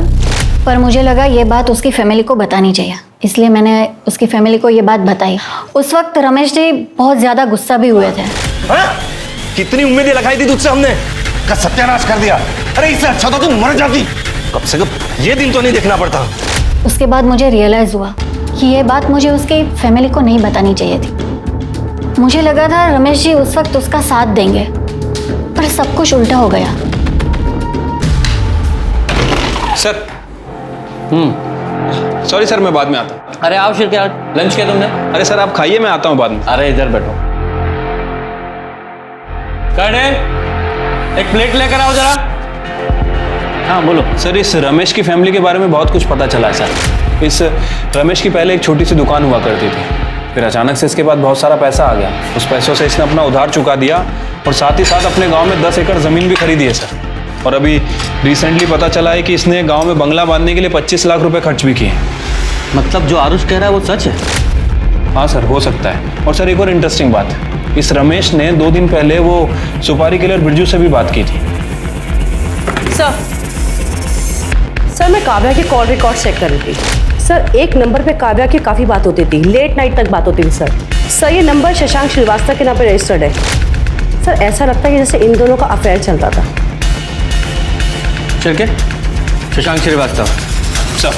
पर मुझे लगा ये बात उसकी फैमिली को बतानी चाहिए, इसलिए मैंने उसकी फैमिली को ये बात बताई। उस वक्त रमेश जी बहुत ज़्यादा गुस्सा भी हुए थे। कितनी उम्मीदें लगाई थी तुझसे हमने, का सत्यानाश कर दिया। अरे इससे अच्छा तो तू मर जाती, कम से कम ये दिन तो नहीं देखना पड़ता। उसके बाद मुझे रियलाइज़ हुआ कि ये बात मुझे उसकी फैमिली को नहीं बतानी चाहिए थी। मुझे लगा था रमेश जी उस वक्त उसका साथ देंगे, पर सब कुछ उल्टा हो गया। सर सॉरी सर, मैं बाद में आता हूँ। अरे आओ शिरके, लंच किया तुमने? अरे सर आप खाइए, मैं आता हूँ बाद में। अरे इधर बैठो। कड़े एक प्लेट लेकर आओ जरा। हाँ बोलो। सर इस रमेश की फैमिली के बारे में बहुत कुछ पता चला है सर। इस रमेश की पहले एक छोटी सी दुकान हुआ करती थी, फिर अचानक से इसके बाद बहुत सारा पैसा आ गया। उस पैसों से इसने अपना उधार चुका दिया और साथ ही साथ अपने गांव में 10 एकड़ ज़मीन भी खरीदी है सर। और अभी रिसेंटली पता चला है कि इसने गांव में बंगला बांधने के लिए 25 लाख रुपए खर्च भी किए। मतलब जो आरुष कह रहा है वो सच है? हाँ सर, हो सकता है। और सर एक और इंटरेस्टिंग बात, इस रमेश ने 2 दिन पहले वो सुपारी किलर बिरजू से भी बात की थी। सर मैं काव्या की कॉल रिकॉर्ड चेक कर रही थी। सर एक नंबर पे काव्या की काफ़ी बात होती थी, लेट नाइट तक बात होती थी सर ये नंबर शशांक श्रीवास्तव के नाम पे रजिस्टर्ड है। सर ऐसा लगता है कि जैसे इन दोनों का अफेयर चलता था। शिरके, शशांक श्रीवास्तव सर।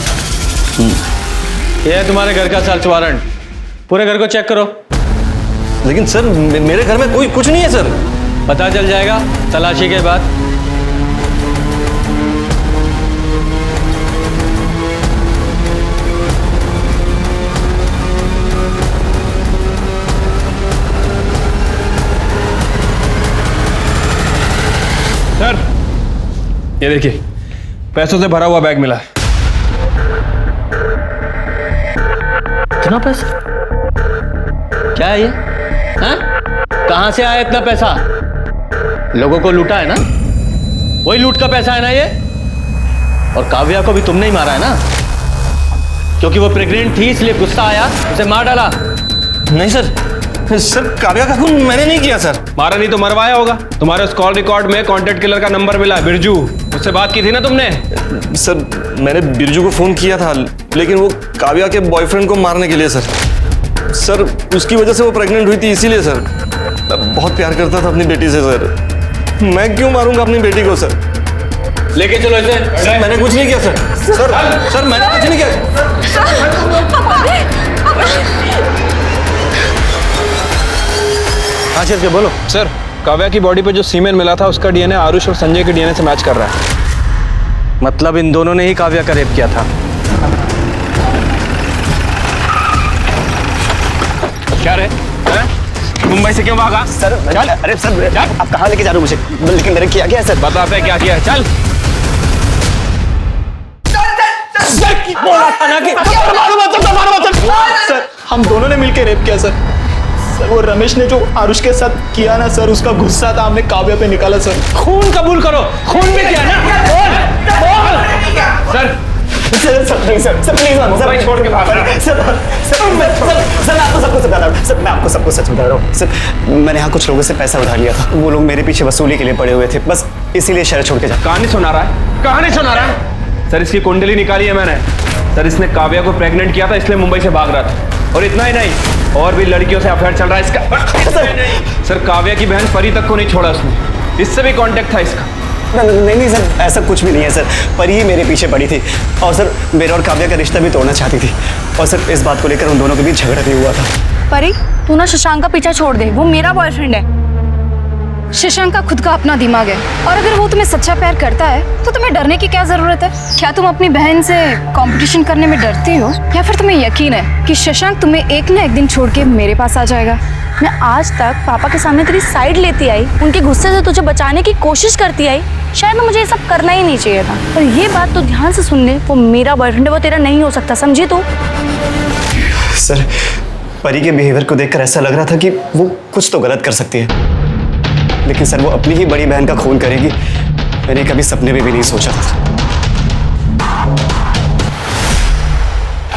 ये है तुम्हारे घर का सर्च वारंट, पूरे घर को चेक करो। लेकिन सर मेरे घर में कोई कुछ नहीं है सर। पता चल जाएगा तलाशी के बाद। सर ये देखिए, पैसों से भरा हुआ बैग मिला है। कितना पैसा? क्या है ये? हाँ? कहां से आया इतना पैसा? लोगों को लूटा है ना? वही लूट का पैसा है ना ये? और काव्या को भी तुमने ही मारा है ना? क्योंकि वो प्रेग्नेंट थी इसलिए गुस्सा आया, उसे मार डाला। नहीं सर काव्या का खून मैंने नहीं किया सर। मारा नहीं तो मरवाया होगा। तुम्हारे उस कॉल रिकॉर्ड में कॉन्टेक्ट किलर का नंबर मिला है, बिरजू। उससे बात की थी ना तुमने? सर मैंने बिरजू को फोन किया था, लेकिन वो काव्या के बॉयफ्रेंड को मारने के लिए सर उसकी वजह से वो प्रेग्नेंट हुई थी, इसीलिए सर। बहुत प्यार करता था अपनी बेटी से सर। मैं क्यों मारूंगा अपनी बेटी को सर? लेके चलो इसे। सर मैंने कुछ नहीं किया सर मैंने कुछ नहीं किया। हाँ सर बोलो। सर काव्या की बॉडी पे जो सीमेन मिला था उसका डीएनए आरुष और संजय के डीएनए से मैच कर रहा है। मतलब इन दोनों ने ही काव्या का रेप किया था। क्या रे? मुंबई से क्यों भागा? सर अरे सर आप कहाँ लेके जा रहे हो मुझे? लेकिन मैंने किया क्या है सर? बताते क्या किया है, चल। सर हम दोनों ने मिलकर रेप किया सर। वो रमेश ने जो आरुष के साथ किया ना सर, उसका गुस्सा था हमने काव्या पे निकाला सर। खून कबूल करो, खून भी किया ना? सर सर प्लीज सर छोड़ के भाग रहा। सर मैं आपको सब कुछ बता रहा हूँ सर, मैं आपको सब कुछ सच बता रहा हूँ सर। मैंने यहाँ कुछ लोगों से पैसा उधार लिया था, वो लोग मेरे पीछे वसूली के लिए पड़े हुए थे, बस इसीलिए शहर छोड़ के जा। कहानी सुना रहा है, कहानी सुना रहा है। सर इसकी कुंडली निकाली है मैंने। सर इसने काव्या को प्रेग्नेंट किया था, इसलिए मुंबई से भाग रहा था। और इतना ही नहीं, और भी लड़कियों से अफेयर चल रहा है इसका। सर काव्या की बहन परी तक को नहीं छोड़ा उसने, इससे भी कांटेक्ट था इसका। नहीं सर ऐसा कुछ भी नहीं है सर। परी ही मेरे पीछे पड़ी थी और सर मेरा और काव्या का रिश्ता भी तोड़ना चाहती थी, और सर इस बात को लेकर उन दोनों के बीच झगड़ा भी हुआ था। परी तू ना शशांक का पीछा छोड़ दे, वो मेरा बॉयफ्रेंड है। शशांक का खुद का अपना दिमाग है, और अगर वो तुम्हें सच्चा प्यार करता है तो तुम्हें डरने की क्या जरूरत है? क्या तुम अपनी बहन से कंपटीशन करने में डरती हो, या फिर तुम्हें यकीन है कि शशांक तुम्हें एक न एक दिन छोड़ के मेरे पास आ जाएगा? मैं आज तक पापा के सामने तेरी साइड लेती आई, उनके गुस्से से तुझे बचाने की कोशिश करती आई। शायद मुझे ये सब करना ही नहीं चाहिए था, पर ये बात तो ध्यान से सुन ले, वो मेरा बॉयफ्रेंड है, वो तेरा नहीं हो सकता, समझी तू? सर परी के बिहेवियर को देखकर ऐसा लग रहा था कि वो कुछ तो गलत कर सकती है, लेकिन सर वो अपनी ही बड़ी बहन का खून करेगी, मैंने कभी सपने में भी नहीं सोचा था।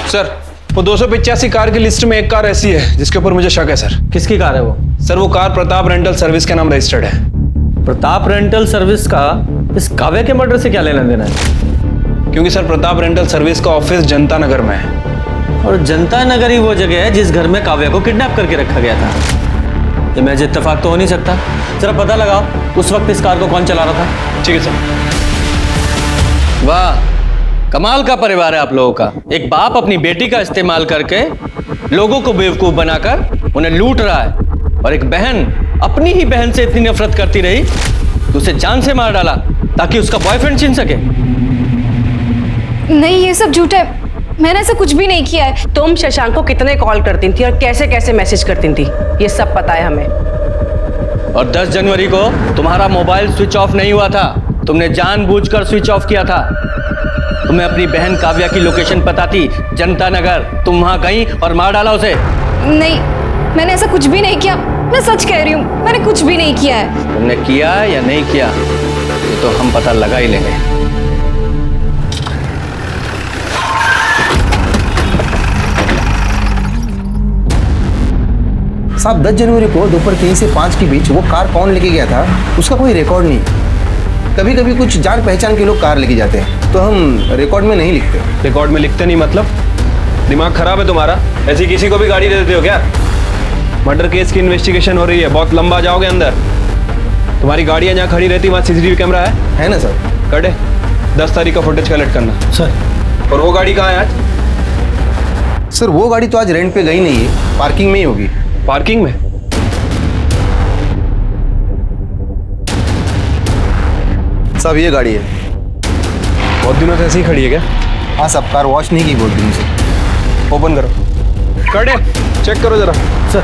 सर वो 285 कार की लिस्ट में एक कार ऐसी है जिसके ऊपर मुझे शक है सर। किसकी कार है वो? सर वो कार प्रताप रेंटल सर्विस के नाम रजिस्टर्ड है। प्रताप रेंटल सर्विस का इस काव्या के मर्डर से क्या लेना देना है? क्योंकि सर प्रताप रेंटल सर्विस का ऑफिस जनता नगर में है। और जनता नगर ही वो जगह है जिस घर में काव्या को किडनैप करके रखा गया था। ये महज इत्तेफाक तो हो नहीं सकता। जरा पता लगाओ उस वक्त इस कार को कौन चला रहा था। ठीक है सर। वाह, कमाल का परिवार है आप लोगों का। एक बाप अपनी बेटी का इस्तेमाल करके लोगों को बेवकूफ बनाकर उन्हें लूट रहा है, और एक बहन अपनी ही बहन से इतनी नफरत करती रही तो उसे जान से मार डाला ताकि उसका बॉयफ्रेंड छीन सके। नहीं, ये सब झूठ है। मैंने ऐसा कुछ भी नहीं किया है। तुम शशांक को कितने कॉल करती थी और कैसे कैसे मैसेज करती थी, ये सब पता है हमें। और 10 जनवरी को तुम्हारा मोबाइल स्विच ऑफ नहीं हुआ था, तुमने जानबूझकर स्विच ऑफ किया था। तुम्हें अपनी बहन काव्या की लोकेशन पता थी, जनता नगर। तुम वहां गई और मार डाला उसे। नहीं, मैंने ऐसा कुछ भी नहीं किया। मैं सच कह रही हूँ, मैंने कुछ भी नहीं किया है। तुमने किया या नहीं किया ये तो हम पता लगा ही लेंगे। साहब 10 जनवरी को दोपहर 3 से 5 के बीच वो कार कौन लेके गया था उसका कोई रिकॉर्ड नहीं। कभी कभी कुछ जान पहचान के लोग कार लेके जाते हैं तो हम रिकॉर्ड में नहीं लिखते। रिकॉर्ड में लिखते नहीं मतलब? दिमाग खराब है तुम्हारा? ऐसी किसी को भी गाड़ी दे देते हो क्या? मर्डर केस की इन्वेस्टिगेशन हो रही है, बहुत लंबा जाओगे अंदर। तुम्हारी गाड़ियाँ जहाँ खड़ी रहती वहाँ सीसीटीवी कैमरा है ना सर? कटे 10 तारीख का फुटेज कलेक्ट करना सर। और वो गाड़ी कहाँ है आज? सर वो गाड़ी तो आज रेंट पे गई नहीं है, पार्किंग में ही होगी। पार्किंग में? साहब ये गाड़ी है। बहुत दिनों से ऐसे ही खड़ी है क्या? हाँ साहब, कार वॉश नहीं की बहुत दिन से। ओपन करो। कटे चेक करो जरा। सर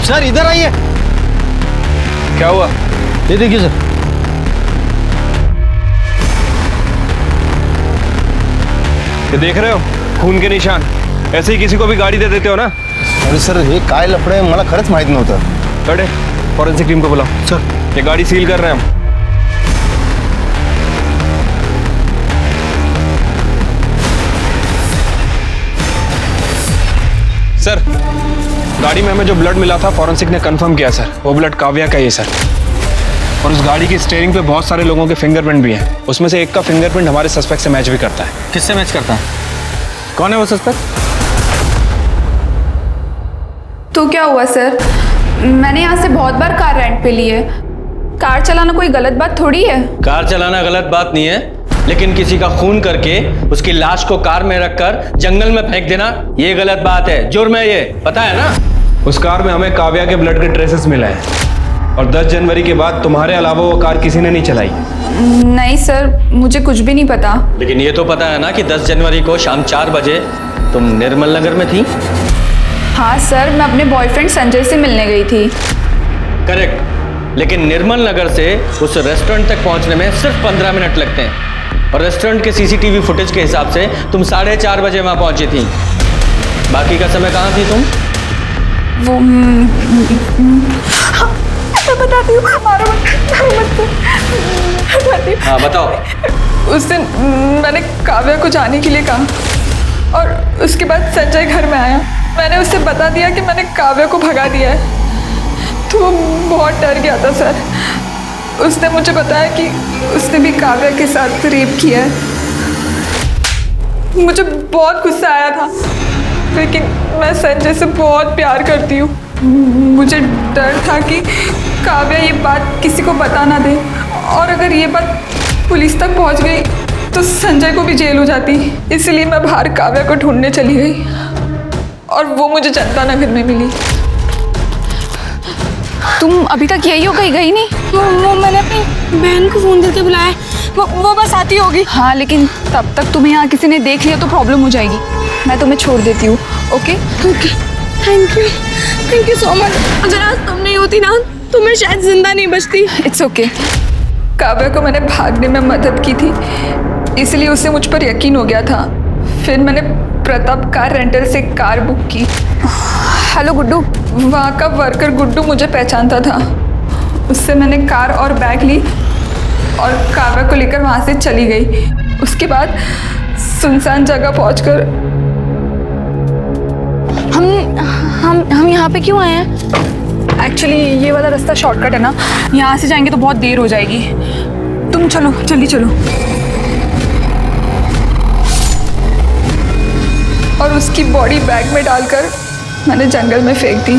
सर इधर आइए। क्या हुआ? ये देखिए सर। ये देख रहे हो खून के निशान? ऐसे ही किसी को भी गाड़ी दे देते हो ना? अरे सर हे काय लफडे मला खरंच माहित नव्हतं। कटे फॉरेंसिक टीम को बुलाओ। सर ये गाड़ी सील कर रहे हैं हम। सर गाड़ी में हमें जो ब्लड मिला था फॉरेंसिक ने कंफर्म किया सर, वो ब्लड काव्या का ही है सर। और उस गाड़ी की स्टीयरिंग पे बहुत सारे लोगों के फिंगरप्रिंट भी हैं। उसमें से एक का फिंगरप्रिंट हमारे सस्पेक्ट से मैच भी करता है। किससे मैच करता है? कौन है वो सस्पेक्ट? तो क्या हुआ सर? मैंने यहाँ से बहुत बार कार रेंट पे ली है। कार चलाना कोई गलत बात थोड़ी है। कार चलाना गलत बात नहीं है, लेकिन किसी का खून करके उसकी लाश को कार में रखकर जंगल में फेंक देना ये गलत बात है, जुर्म है, ये पता है ना? उस कार में हमें काव्या के ब्लड के ट्रेसेस मिले हैं और 10 जनवरी के बाद तुम्हारे अलावा वो कार किसी ने नहीं चलाई। नहीं सर, मुझे कुछ भी नहीं पता। लेकिन ये तो पता है ना कि 10 जनवरी को शाम 4 बजे तुम निर्मल नगर में थी? हाँ सर, मैं अपने बॉयफ्रेंड संजय से मिलने गई थी। करेक्ट, लेकिन निर्मल नगर से उस रेस्टोरेंट तक पहुंचने में सिर्फ 15 मिनट लगते हैं, और रेस्टोरेंट के सीसीटीवी फुटेज के हिसाब से तुम 4:30 बजे वहां पहुंची थी। बाकी का समय कहाँ थी तुम? वो मैं बताती हूँ, मारो मत। हाँ बताओ। उस दिन मैंने काव्या को जाने के लिए कहा और उसके बाद संजय घर में आया। मैंने उससे बता दिया कि मैंने काव्या को भगा दिया है, तो वो बहुत डर गया था सर। उसने मुझे बताया कि उसने भी काव्या के साथ रेप किया है। मुझे बहुत गुस्सा आया था, लेकिन मैं संजय से बहुत प्यार करती हूँ। मुझे डर था कि काव्या ये बात किसी को बता ना दे, और अगर ये बात पुलिस तक पहुँच गई तो संजय को भी जेल हो जाती। इसलिए मैं बाहर काव्या को ढूंढने चली गई और वो मुझे जनता नगर में मिली। तुम अभी तक यही हो, कहीं गई नहीं? वो मैंने अपनी बहन को फोन करके बुलाया, वो बस आती होगी। हाँ, लेकिन तब तक तुम्हें यहाँ किसी ने देख लिया तो प्रॉब्लम हो जाएगी। मैं तुम्हें छोड़ देती हूँ। Okay okay, thank you so much. अगर आज तुम नहीं होती ना तो मैं शायद जिंदा नहीं बचती। It's okay. काव्या को मैंने भागने में मदद की थी, इसलिए उसे मुझ पर यकीन हो गया था। फिर मैंने प्रताप कार रेंटल से कार बुक की। हेलो गुड्डू, वहाँ का वर्कर गुड्डू मुझे पहचानता था। उससे मैंने कार और बैग ली और काव्या को लेकर वहाँ से चली गई। उसके बाद सुनसान जगह पहुँचकर हम यहाँ पे क्यों आए हैं? एक्चुअली ये वाला रास्ता शॉर्टकट है ना, यहाँ से जाएंगे तो बहुत देर हो जाएगी। तुम चलो, जल्दी चलो। और उसकी बॉडी बैग में डालकर मैंने जंगल में फेंक दी।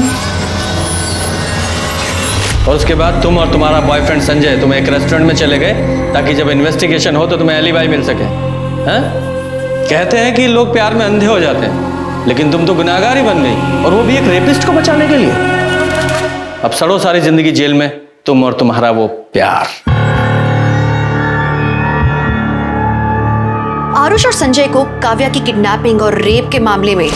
और उसके बाद तुम और तुम्हारा बॉयफ्रेंड संजय तुम एक रेस्टोरेंट में चले गए ताकि जब इन्वेस्टिगेशन हो तो तुम्हें एलिबाई मिल सके। हैं? कहते हैं कि लोग प्यार में अंधे हो जाते हैं, लेकिन तुम तो गुनाहगार ही बन गई, और वो भी एक रेपिस्ट को बचाने के लिए। अब सड़ो सारी जिंदगी जेल में, तुम और तुम्हारा वो प्यार। आरुष और संजय को काव्या की किडनैपिंग और रेप के मामले में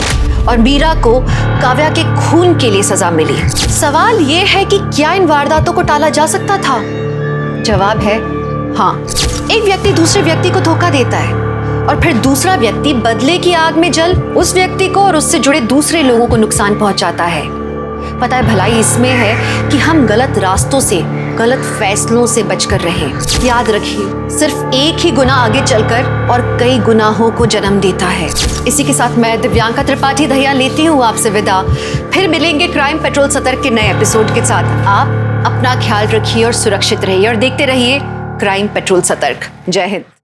और मीरा को काव्या के खून के लिए सजा मिली। सवाल ये है कि क्या इन वारदातों को टाला जा सकता था? जवाब है हाँ। एक व्यक्ति दूसरे व्यक्ति को धोखा देता है और फिर दूसरा व्यक्ति बदले की आग में जल उस व्यक्ति को और उससे जुड़े दूसरे लोगों को नुकसान पहुंचाता है। पता है, भलाई इसमें है कि हम गलत रास्तों से, गलत फैसलों से बचकर रहें। याद रखिए, सिर्फ एक ही गुनाह आगे चलकर और कई गुनाहों को जन्म देता है। इसी के साथ मैं दिव्यांका त्रिपाठी दहिया लेती हूँ आपसे विदा। फिर मिलेंगे क्राइम पेट्रोल सतर्क के नए एपिसोड के साथ। आप अपना ख्याल रखिए और सुरक्षित रहिए और देखते रहिए क्राइम पेट्रोल सतर्क। जय हिंद।